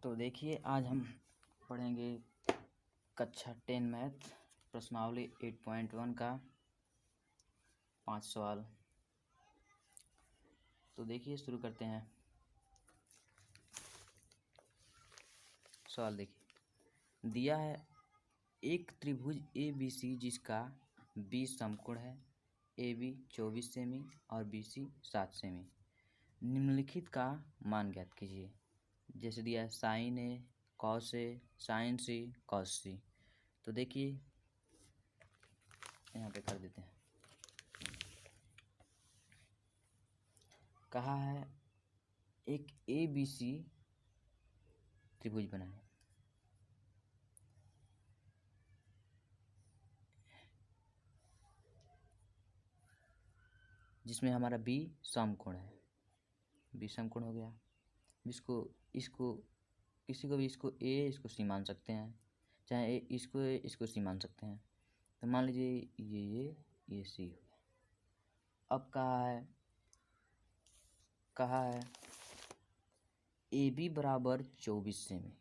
तो देखिए आज हम पढ़ेंगे कक्षा 10 मैथ प्रश्नावली 8.1 का 5 सवाल। तो देखिए शुरू करते हैं। सवाल देखिए, दिया है एक त्रिभुज ABC जिसका B समकोण है, AB 24 सेमी और BC 7 सेमी। निम्नलिखित का मान ज्ञात कीजिए। जैसे दिया है sine A, cos A, sine C, cos C। तो देखिए यहाँ पे कर देते हैं। कहा है एक ABC त्रिभुज बनाए, जिसमें हमारा B समकोण है। B समकोण हो गया। इसको किसी को भी इसको A इसको C मान सकते हैं, चाहे इसको A इसको C मान सकते हैं। तो मान लीजिए ये C हो गया। अब कहा है AB बराबर 24 सेमी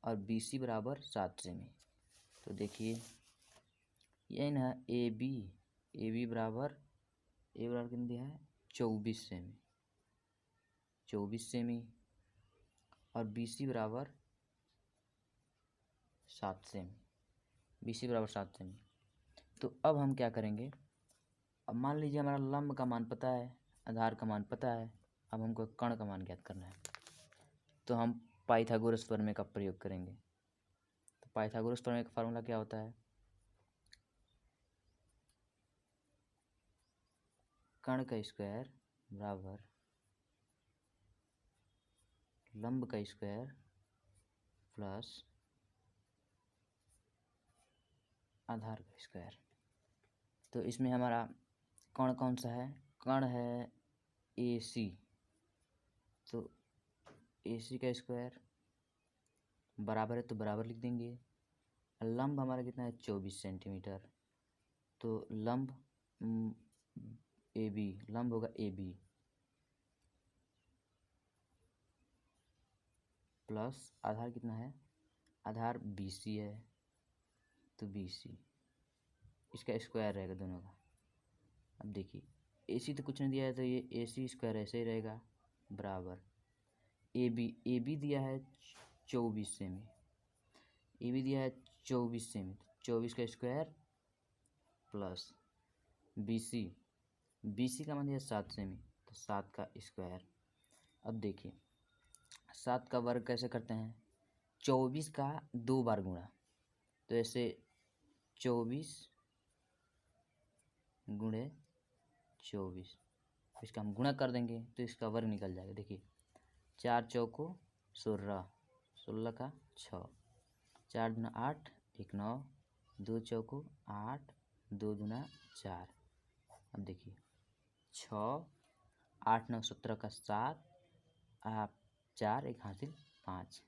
और BC बराबर 7 सेमी। तो देखिए ये ना AB बराबर कितना दिया है 24 सेमी, 24 सेमी और BC बराबर 7 सेमी, BC बराबर 7 सेमी। तो अब हम क्या करेंगे, अब मान लीजिए हमारा लंब का मान पता है, आधार का मान पता है, अब हमको कर्ण का मान ज्ञात करना है। तो हम पाइथागोरस प्रमेय का प्रयोग करेंगे। तो पाइथागोरस प्रमेय का फार्मूला क्या होता है, कर्ण का स्क्वायर बराबर लंब का स्क्वायर प्लस आधार का स्क्वायर। तो इसमें हमारा कर्ण कौन सा है, कर्ण है AC। तो AC का स्क्वायर बराबर है तो बराबर लिख देंगे। लंब हमारा कितना है 24 सेंटीमीटर। तो लंब AB, लंब होगा AB प्लस आधार कितना है, आधार BC है तो BC, इसका स्क्वायर रहेगा दोनों का। अब देखिए AC तो कुछ नहीं दिया है तो ये AC स्क्वायर ऐसे ही रहेगा बराबर AB दिया है 24 सेमी, AB दिया है 24 सेमी, 24 का स्क्वायर प्लस BC का मान दिया 7 सेमी तो 7 का स्क्वायर। अब देखिए 7 का वर्ग कैसे करते हैं, 24 का 2 बार गुणा। तो ऐसे 24 गुणे 24, इसका हम गुणा कर देंगे तो इसका वर्ग निकल जाएगा। देखिए 4 चौको 16, 16 का 6, 4 दूना 8, 1 9, 2 चौको 8, 2 दूना 4। अब देखिए 6, 8 9 17 का 7, 4 1 हासिल 5।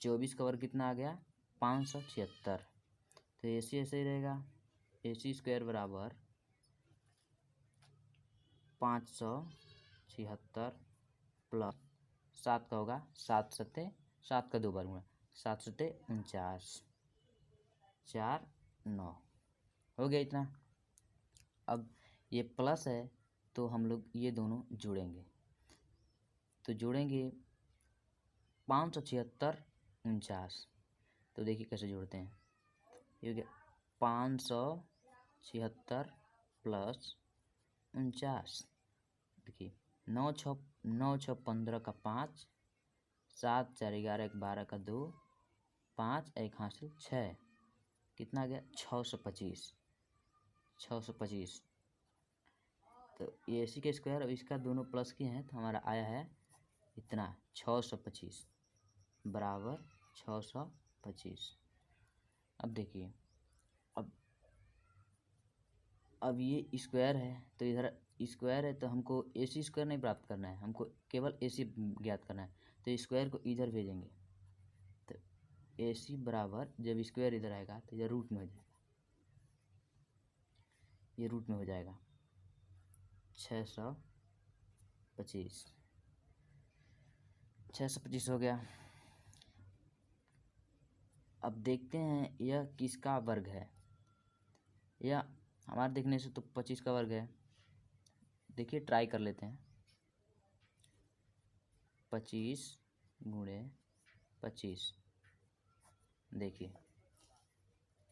24 का वर्ग कितना आ गया 576। तो AC ऐसे ही रहेगा, AC स्क्वायर बराबर 576 प्लस 7 का होगा 7 सत्ते 7 का 2 बार गुणा, 7 सत्ते 49, 4 9 हो गया इतना। अब ये प्लस है तो हम लोग ये दोनों जोड़ेंगे। तो जोड़ेंगे 576 49। तो देखिए कैसे जोड़ते हैं, ये हो गया 576 प्लस 49। देखिए 9 6 15 का 5, 7 4 11 1 12 का 2, 5 1 हासिल 6, कितना आ गया 625। तो ये AC का स्क्वायर और इसका दोनों प्लस के हैं तो हमारा आया है इतना 625 बराबर 625। अब देखिए अब ये स्क्वायर है तो इधर स्क्वायर है तो हमको AC स्क्वायर नहीं प्राप्त करना है, हमको केवल AC ज्ञात करना है। तो स्क्वायर को इधर भेजेंगे तो AC बराबर जब स्क्वायर इधर आएगा तो इधर रूट में हो जाएगा, ये रूट में हो जाएगा 625 हो गया। अब देखते हैं यह किसका वर्ग है। यह हमारे देखने से तो 25 का वर्ग है। देखिए ट्राई कर लेते हैं। 25 गुणे 25, देखिए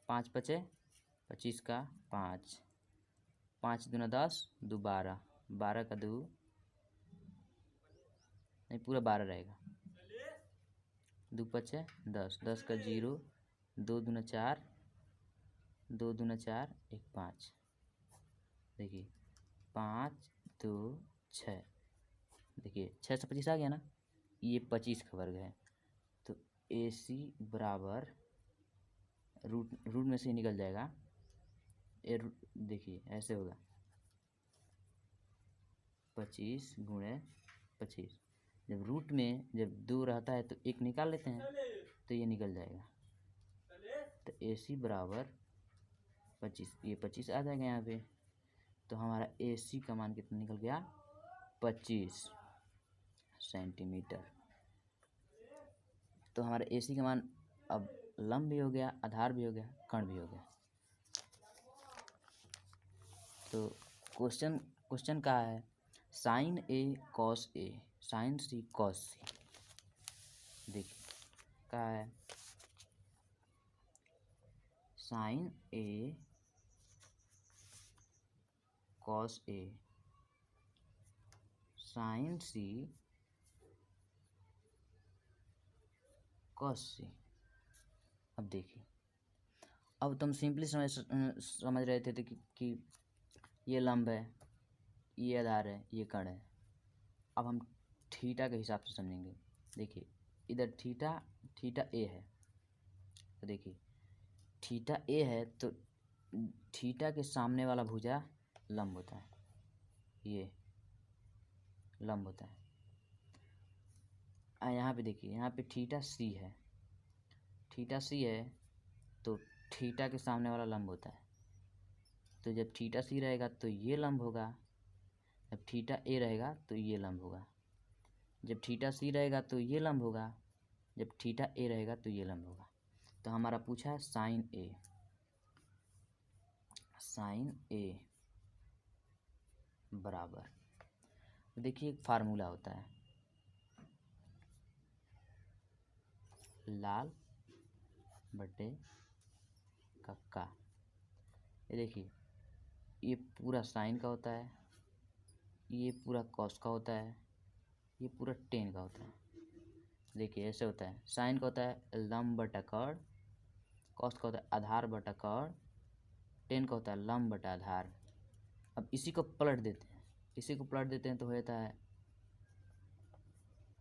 5 पचे 25 का 5, 5 दूना 10, 2 12, 12 का 2 नहीं पूरा 12 रहेगा, 2 पचे 10, 10 का 0, 2 दूना 4, 2 दूना 4, 1 5, देखिए 5 2 6, देखिए 6 से 25 आ गया ना, ये 25 का वर्ग है। तो AC बराबर रूट में से निकल जाएगा, ये देखिए ऐसे होगा 25 गुणे 25। जब रूट में जब 2 रहता है तो 1 निकाल लेते हैं तो ये निकल जाएगा। तो AC बराबर 25, ये 25 आ जाएगा यहाँ पे। तो हमारा AC का मान कितना निकल गया, 25 सेंटीमीटर। तो हमारा AC का मान अब लंब भी हो गया, आधार भी हो गया, कर्ण भी हो गया। तो क्वेश्चन क्या है, sine A cos A sine C cos C। देखिए क्या है, sine A cos A sine C cos C। अब देखिए, अब तुम सिंपली समझ रहे थे कि ये लंब है, ये आधार है, ये कर्ण है। अब हम थीटा के हिसाब से समझेंगे। देखिए इधर थीटा A है, तो देखिए थीटा A है तो थीटा के सामने वाला भुजा लंब होता है, ये लंब होता है। यहाँ पे देखिए, यहाँ पे थीटा C है, थीटा C है तो थीटा के सामने वाला लंब होता है। तो जब थीटा C रहेगा तो ये लंब होगा, जब थीटा A रहेगा तो ये लंब होगा। जब थीटा C रहेगा तो ये लंब होगा, जब थीटा A रहेगा तो ये लंब होगा। तो हमारा पूछा है साइन A बराबर, देखिए एक फार्मूला होता है, लाल बटे कक्का। ये देखिए ये पूरा साइन का होता है, ये पूरा कॉस का होता है, ये पूरा टेन का होता है। देखिए ऐसे होता है, साइन का होता है लंब बटा कर्ण, कॉस का होता है आधार बटा कर्ण, टेन का होता है लंब बटा आधार। अब इसी को पलट देते हैं, इसी को पलट देते हैं तो हो जाता है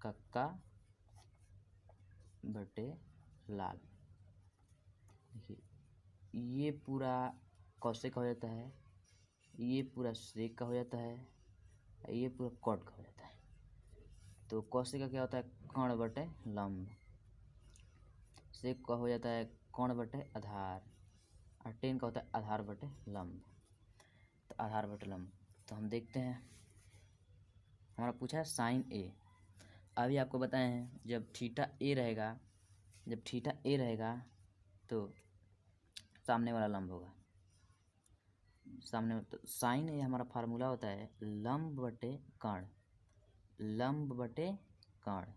कक्का बटे लाल। देखिए ये पूरा कौशिक का हो जाता है, ये पूरा सेक का हो जाता है, ये पूरा कॉट का हो जाता है। तो कौशिक का क्या होता है, कर्ण बटे लंब, सेक का हो जाता है कर्ण बटे आधार, और टेन का होता है आधार बटे लंब। तो आधार बटे लंब, तो हम देखते हैं हमारा पूछा है साइन A। अभी आपको बताए हैं जब थीटा A रहेगा तो सामने वाला लंब होगा, सामने। तो साइन A हमारा फार्मूला होता है लंब बटे कर्ण, लंब बटे कर्ण।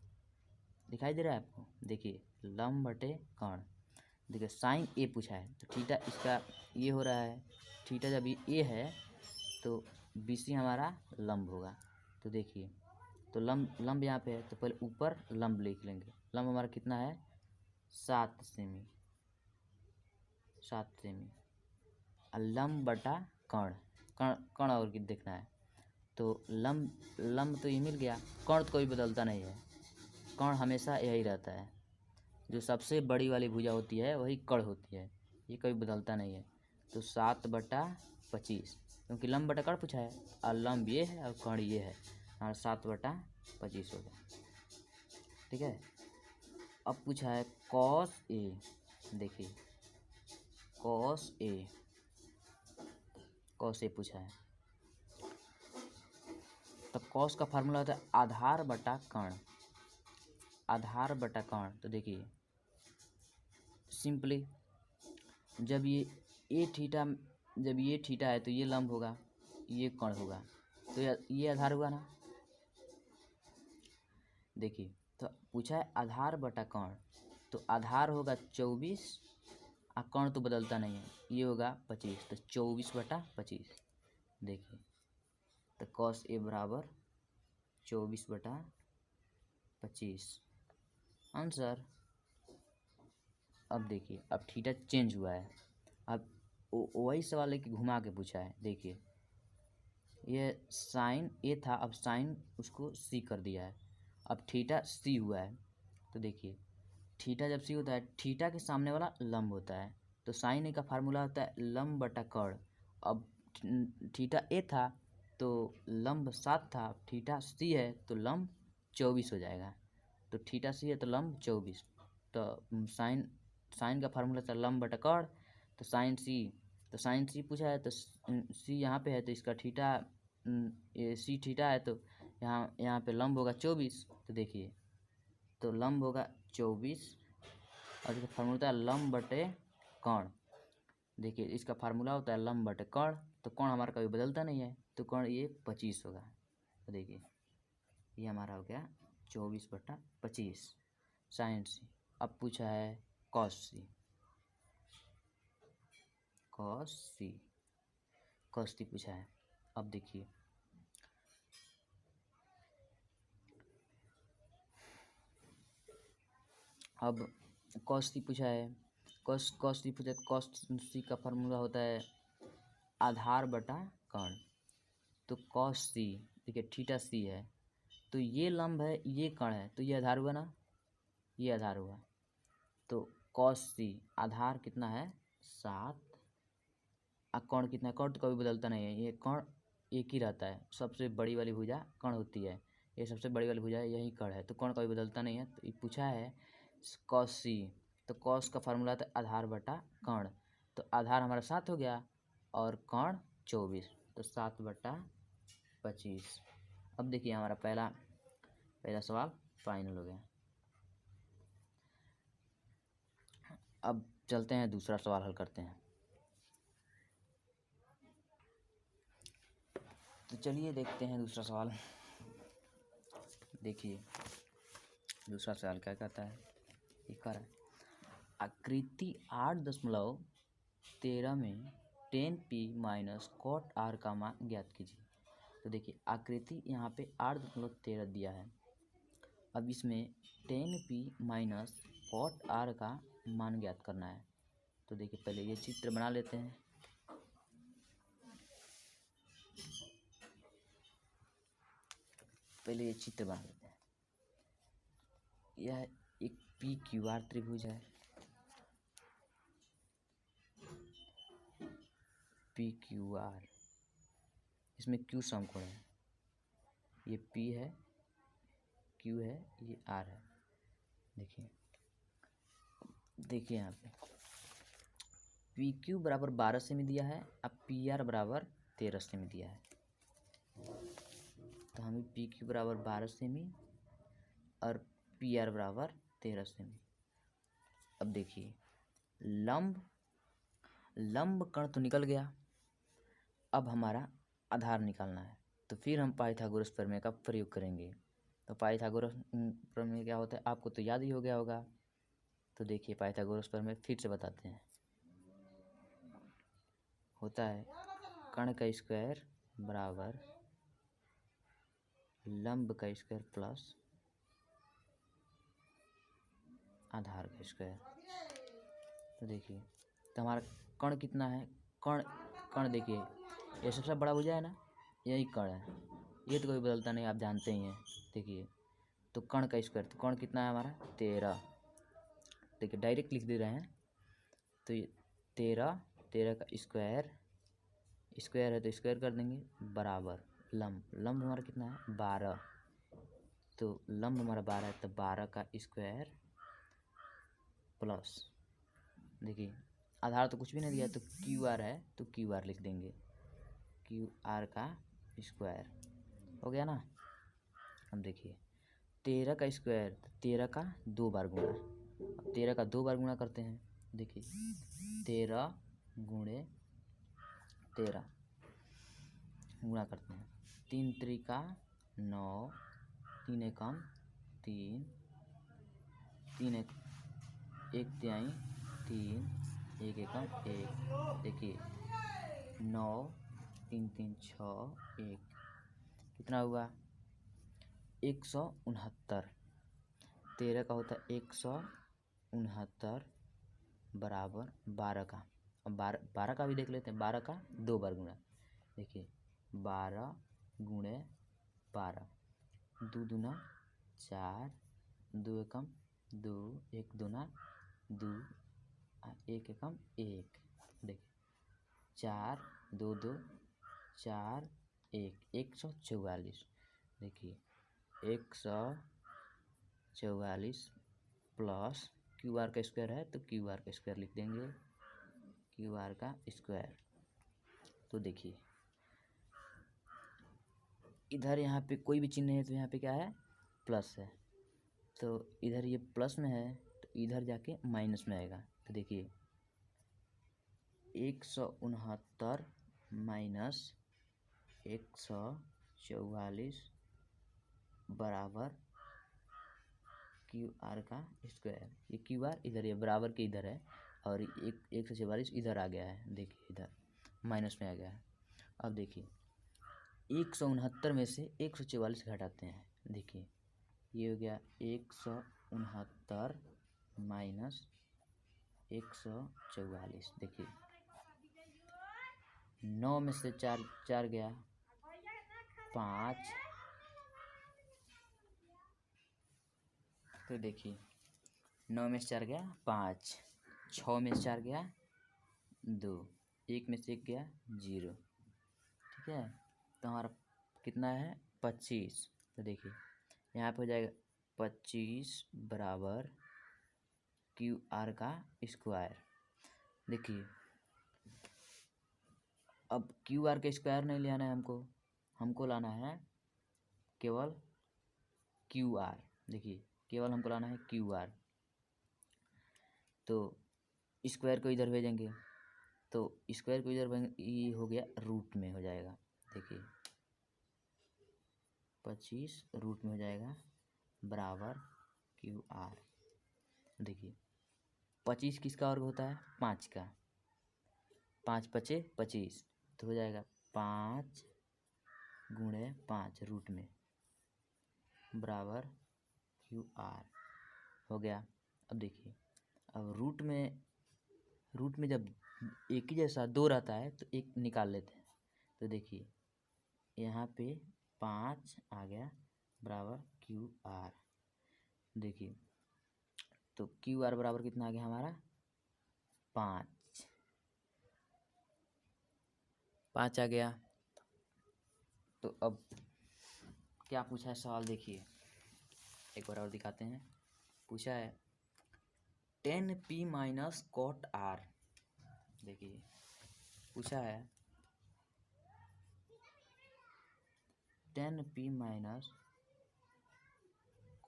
दिखाई दे रहा है आपको, देखिए लंब बटे कर्ण। देखिए साइन A पूछा है तो थीटा इसका ये हो रहा है, थीटा जब ये A है तो BC हमारा लंब होगा। तो देखिए तो लंब यहाँ पे है तो पहले ऊपर लंब लिख लेंगे। लंब हमारा कितना है, 7 सेमी, 7 सेमी। और लंब बटा कर्ण, कर्ण और देखना है तो लंब तो ये मिल गया, कर्ण तो कोई बदलता नहीं है, कर्ण हमेशा यही रहता है। जो सबसे बड़ी वाली भुजा होती है वही कर्ण होती है, ये कभी बदलता नहीं है। तो 7/25, क्योंकि लंब बटा कर्ण पूछा है और लंब ये है और कर्ण ये है, और 7/25 होगा। ठीक है। अब पूछा है कॉस A। देखिए कॉस A पूछा है तो कॉस का फार्मूला होता है आधार बटा कर्ण, आधार बटा कर्ण। तो देखिए सिंपली जब ये थीटा है तो ये लंब होगा, ये कोण होगा, तो ये आधार हुआ ना। देखिए तो पूछा है आधार बटा कोण, तो आधार होगा 24 और कोण तो बदलता नहीं है, ये होगा 25, तो 24/25। देखिए तो cos A बराबर 24/25 आंसर। अब देखिए अब थीटा चेंज हुआ है, अब वही सवाल है कि घुमा के पूछा है। देखिए ये साइन ए था, अब साइन उसको सी कर दिया है, अब थीटा सी हुआ है। तो देखिए थीटा जब सी होता है, थीटा के सामने वाला लंब होता है, तो साइन ए का फार्मूला होता है लंब बटा कोण। अब थीटा ए था तो लंब 7 था, थीटा सी है तो लंब 24 हो जाएगा। तो थीटा सी है तो लंब 24, तो साइन का फार्मूला था लंब बटा कोण, तो साइन सी पूछा है, तो सी यहाँ पे है तो इसका थीटा ये सी थीटा है, तो यहाँ पे लंब होगा 24। तो देखिए तो लंब होगा 24 और इसका फार्मूला होता है लंब बटे कोण। देखिए इसका फार्मूला होता है लंब बटे कोण, तो कोण हमारा कभी बदलता नहीं है, तो कोण ये 25 होगा। तो देखिए ये हमारा हो गया 24/25 साइन सी। अब पूछा है कॉस सी, पूछा है। अब देखिए अब कॉस सी पूछा है, कॉस सी पूछा है, कॉस सी का फार्मूला होता है आधार बटा कोण। तो कॉस सी, देखिए थीटा सी है तो ये लंब है, ये कोण है, तो ये आधार हुआ ना, ये आधार हुआ। तो कॉस सी आधार कितना है 7, और कोण कितना है, कोण तो कभी बदलता नहीं है, ये कोण एक ही रहता है, सबसे बड़ी वाली भुजा कोण होती है, ये सबसे बड़ी वाली भुजा है, यही कोण है, तो कोण कभी बदलता नहीं है। तो ये पूछा है कॉस सी, तो कॉस का फार्मूला था आधार बटा कोण, तो आधार हमारा 7 हो गया और कोण 24, तो 7/25। अब देखिए हमारा पहला सवाल फाइनल हो गया। अब चलते हैं दूसरा सवाल हल करते हैं। तो चलिए देखते हैं दूसरा सवाल। देखिए दूसरा सवाल क्या कहता है, ये कर है आकृति 8.13 में tan p minus cot r का मान ज्ञात कीजिए। तो देखिए आकृति यहाँ पे 8.13 दिया है, अब इसमें tan p minus cot r का मान ज्ञात करना है। तो देखिए पहले ये चित्र बना लेते हैं। यह एक PQR त्रिभुज है, PQR, इसमें Q समकोण है, ये P है, Q है, ये R है। देखिए यहाँ पे PQ बराबर 12 सेमी दिया है, अब PR बराबर 13 सेमी दिया है। तो हमें PQ बराबर 12 सेमी और PR बराबर 13 सेमी। अब देखिए लंब कण तो निकल गया, अब हमारा आधार निकालना है, तो फिर हम पाइथागोरस प्रमेय का प्रयोग करेंगे। तो पाइथागोरस प्रमेय क्या होता है आपको तो याद ही हो गया होगा। तो देखिए पाइथागोरस प्रमेय फिर से बताते हैं, होता है कण का स्क्वायर बराबर लंब का स्क्वायर प्लस आधार का स्क्वायर। तो देखिए तो हमारा कण कितना है, कण देखिए ये सबसे बड़ा भुजा है ना, यही कण है, ये तो कोई बदलता नहीं, आप जानते ही हैं। देखिए तो कण का स्क्वायर, तो कण कितना है हमारा 13। देखिए डायरेक्ट लिख दे रहे हैं, तो ये 13 का स्क्वायर है तो स्क्वायर कर देंगे बराबर लंब हमारा कितना है 12, तो लंब हमारा 12 है, तो 12 का स्क्वायर प्लस, देखिए आधार तो कुछ भी नहीं दिया, तो QR है तो QR लिख देंगे, QR का स्क्वायर हो गया ना। अब देखिए 13 का स्क्वायर, 13 का 2 बार गुणा, अब 13 का 2 बार गुणा करते हैं, देखिए 13 गुणे 13 गुणा करते हैं। 3 त्रिका 9, 3 एकम 3, 3 एक 1 तिहाई 3, 1 एकम 1। देखिए 9 3 3 6 1 कितना हुआ 169। 13 का होता है 169 बराबर 12 का। अब 12 का भी देख लेते हैं। 12 का 2 बार गुणा। देखिए 12 गुणे 12, 2 दूना 4, 2 एकम 2, 1 दूना 2, 1 एकम 1। देखिए 4 2 2 4 1 144। देखिए 144 प्लस क्यू आर का स्क्वायर है तो क्यू आर का स्क्वायर लिख देंगे, क्यू आर का स्क्वायर। तो देखिए इधर यहाँ पे कोई भी चिन्ह है तो यहाँ पे क्या है प्लस है, तो इधर ये प्लस में है तो इधर जाके माइनस में आएगा। तो देखिए 169 माइनस 144 बराबर क्यू आर का स्क्वायर। ये क्यू आर इधर ये बराबर के इधर है और 144 इधर आ गया है। देखिए इधर माइनस में आ गया है। अब देखिए 169 में से 144 घटाते हैं। देखिए ये हो गया 169 माइनस 144। देखिए 9 में से 4 गया 5। तो देखिए 9 में से 4 गया 5, 6 में से 4 गया 2, 1 में से 1 गया 0। ठीक है, तो हमारा कितना है 25। तो देखिए यहाँ पे हो जाएगा 25 बराबर क्यू आर का स्क्वायर। देखिए अब क्यू आर का स्क्वायर नहीं लाना है हमको लाना है केवल क्यू आर। देखिए केवल हमको लाना है क्यू आर, तो स्क्वायर को इधर भेजेंगे तो स्क्वायर को इधर ये हो गया रूट में हो जाएगा। देखिए 25 रूट में हो जाएगा बराबर क्यू आर। देखिए 25 किसका वर्ग होता है 5 का, 5 पचे 25 तो हो जाएगा 5 गुणे 5 रूट में बराबर क्यू आर हो गया। अब देखिए अब रूट में जब एक ही जैसा 2 रहता है तो एक निकाल लेते हैं। तो देखिए यहाँ पे 5 आ गया बराबर क्यू आर। देखिए तो क्यू आर बराबर कितना आ गया हमारा 5 आ गया। तो अब क्या पूछा है सवाल देखिए एक बार और दिखाते हैं। पूछा है 10p माइनस कॉट आर। देखिए पूछा है 10p माइनस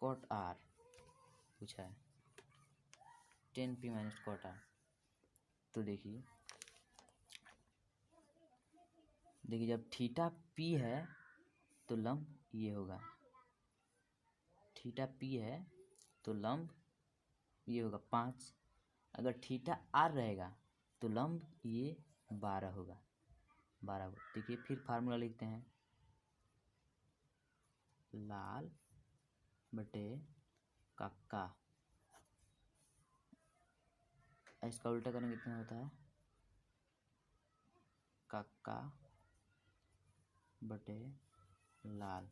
कॉट आर, पूछा है 10p माइनस कॉट आर। तो देखिए जब थीटा p है तो लंब ये होगा, थीटा p है तो लंब ये होगा 5। अगर थीटा r रहेगा तो लंब ये 12 होगा। 12 देखिए फिर फार्मूला लिखते हैं लाल बटे काका, इसका उल्टा करेंगे कितना होता है काका बटे लाल।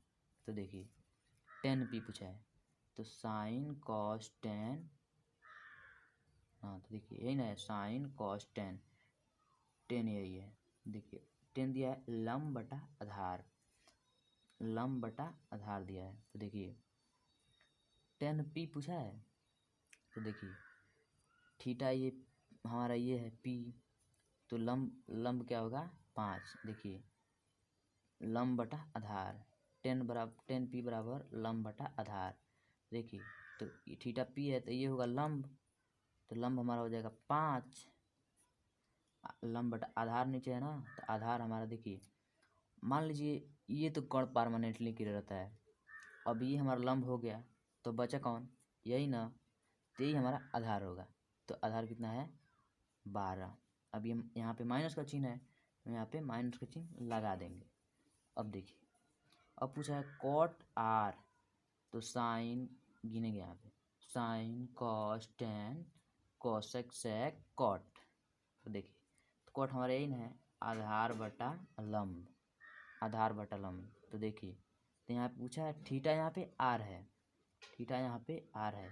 तो देखिए 10p पूछा है तो साइन कॉस 10, हाँ तो देखिए यही ना है साइन कॉस 10, 10 यही है। देखिए 10 दिया है लंब बटा आधार, लंब बटा आधार दिया है। तो देखिए 10p पूछा है तो देखिए थीटा ये हमारा ये है p, तो लंब क्या होगा 5। देखिए लंब बटा आधार 10p बराबर लंब बटा आधार। देखिए तो थीटा p है तो ये होगा लंब, तो लंब हमारा हो जाएगा 5, लंब बटा आधार नीचे है ना, तो आधार हमारा देखिए, मान लीजिए ये तो कर्ण परमानेंटली गिर रहता है। अब ये हमारा लंब हो गया, तो बचा कौन, यही ना, तो यही हमारा आधार होगा। तो आधार कितना है, 12। अब ये यहाँ पे माइनस का चिन्ह है, तो यहाँ पे माइनस का चिन्ह लगा देंगे। अब देखिए, अब पूछा है कॉट आर, तो साइन गिनेंगे यहाँ पे, sine cos tan cosec sec cot. तो देखिए, तो कॉट हमारा यही ना है, आधार बटा लंब, आधार बटा लंब। तो देखिए, तो यहाँ पे पूछा है थीटा, यहाँ पे आर है, थीटा यहाँ पे आर है,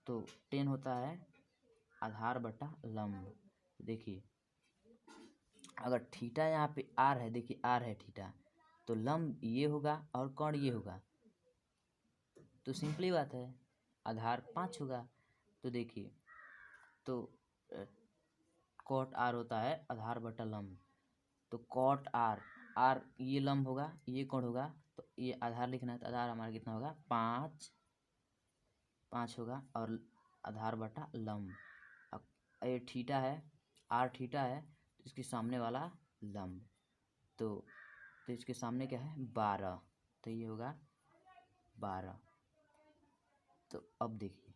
तो टेन होता है आधार बटा लंब। देखिए, अगर थीटा यहाँ पे आर है, देखिए आर है थीटा, तो लंब ये होगा और कर्ण ये होगा, तो सिंपली बात है, आधार 5 होगा। तो देखिए, तो कॉट आर होता है आधार बटा लंब, तो कॉट आर, आर ये लंब होगा, ये कर्ण होगा, तो ये आधार लिखना है, तो आधार हमारा कितना होगा, 5 होगा, और आधार बटा लंब। अब ये थीटा है, आर थीटा है, तो इसके सामने वाला लंब, तो इसके सामने क्या है, 12, तो ये होगा 12। तो अब देखिए,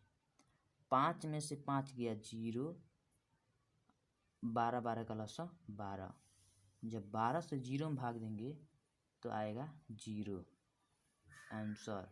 5 में से 5 गया 0, 12 12 का लसा 12, जब 12 से 0 में भाग देंगे तो आएगा 0, आंसर।